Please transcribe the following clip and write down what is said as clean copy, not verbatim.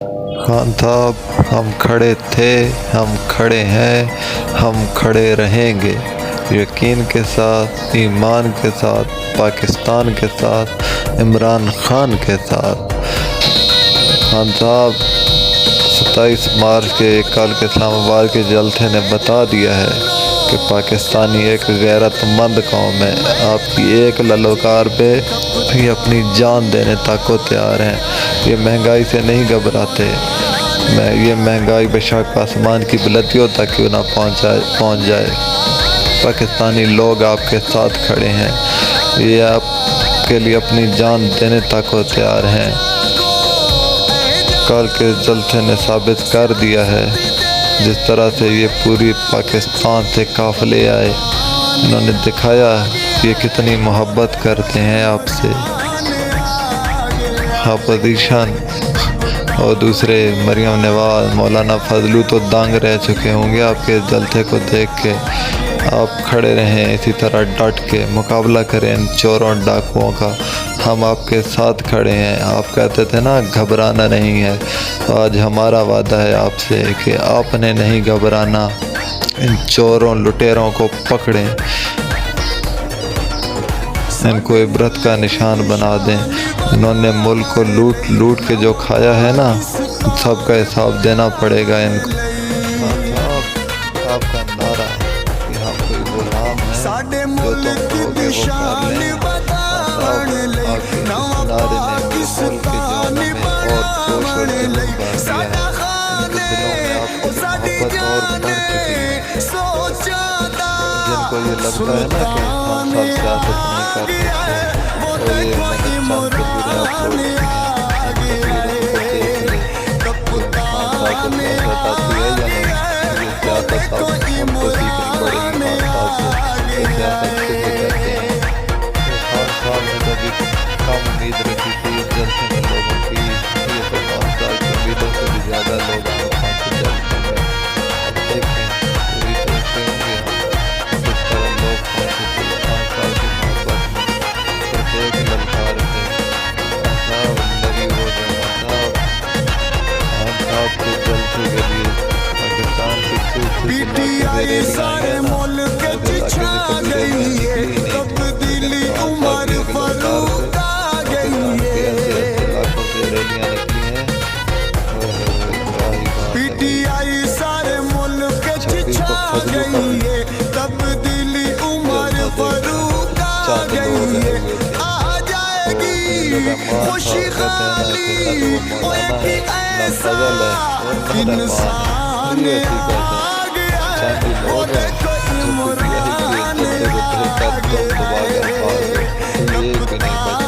خان صاحب، ہم کھڑے تھے، ہم کھڑے ہیں، ہم کھڑے رہیں گے، یقین کے ساتھ، ایمان کے ساتھ، پاکستان کے ساتھ، عمران خان کے ساتھ۔ خان صاحب، 27 مارچ کے کل کے اسلام آباد کے جلسے نے بتا دیا ہے کہ پاکستانی ایک غیرت مند قوم ہے۔ آپ کی ایک للکار پہ بھی اپنی جان دینے تک کو تیار ہیں۔ یہ مہنگائی سے نہیں گھبراتے۔ یہ مہنگائی بے شک آسمان کی بلندیوں تک کیوں نہ پہنچ جائے، پاکستانی لوگ آپ کے ساتھ کھڑے ہیں۔ یہ آپ کے لیے اپنی جان دینے تک کو تیار ہیں۔ کل کے جلسے نے ثابت کر دیا ہے، جس طرح سے یہ پوری پاکستان سے قافلے آئے، انہوں نے دکھایا کہ یہ کتنی محبت کرتے ہیں آپ سے۔ اپوزیشن اور دوسرے مریم نواز، مولانا فضلو تو دنگ رہ چکے ہوں گے آپ کے جلسے کو دیکھ کے۔ آپ کھڑے رہیں اسی طرح ڈٹ کے، مقابلہ کریں ان چوروں ڈاکوؤں کا۔ ہم آپ کے ساتھ کھڑے ہیں۔ آپ کہتے تھے نا گھبرانا نہیں ہے، آج ہمارا وعدہ ہے آپ سے کہ آپ نے نہیں گھبرانا۔ ان چوروں لٹیروں کو پکڑیں، ان کو عبرت کا نشان بنا دیں۔ انہوں نے ملک کو لوٹ کے جو کھایا ہے نا، سب کا حساب دینا پڑے گا ان کو۔ آپ کا نعرہ کہ ہم کوئی غلام ہیں، جو تم کہو گے وہ کر لیں۔ آپ کے اس نعرے نے ملک کے جوانوں میں اور جوش اور جذبہ بھر دیا ہے۔ ان کے دلوں میں آپ کی محبت اور بڑھ چکی ہے۔ جن کو یہ لگتا ہے نا کہ ہم سب سیاست نہیں کر سکتے، اور یہ میں نے چند تصویریں اپلوڈ کی ہیں، ان تصویروں کو دیکھ لیں کہ خان صاحب کو سیاست آتی ہے یا نہیں۔ یہ سیاست اب ان کو سیکھنی پڑے گی خان صاحب سے، یہ سیاست کسے کہتے ہیں۔ خان صاحب نے تو ابھی کم امید رکھی تھی اس جلسے میں لوگوں کی، یہ تو خان صاحب کی امیدوں سے بھی زیادہ لوگ آئے خان سے جلسے میں۔ اب دیکھیں پوری دیکھتے ہوں گے ہم کس طرح لوگ پہنچے تھے خان صاحب کی محبت میں۔ صرف ایک للکار تھے، خان صاحب لگی ہو جائے۔ خان صاحب کے جلسے کے لیے پاکستان کی خوبصورت ریلیاں آئی ہیں، آگے سے کبھی ریلیاں نکلی ہی نہیں تھی، لیکن خان صاحب کی ایک للکار سے پاکستان کے ایسے ایسے علاقوں سے ریلیاں نکلی ہیں۔ چھبیس کو فضلو کا بھی چاند لوگ گئے ہوئے تھے، تو رحمان صاحب کہتے ہیں نا کہ نہ تو وہ مولانا ہے، نہ فضل ہے، اور نہ رحمان ہے۔ یہ ایسی کہتے ہیں چاندی لوگ ہیں جو پی ٹی آئی کے جلسے کو دیکھ کر دم دبا کر بھاگ گئے، تو یہ بھی نہیں بچ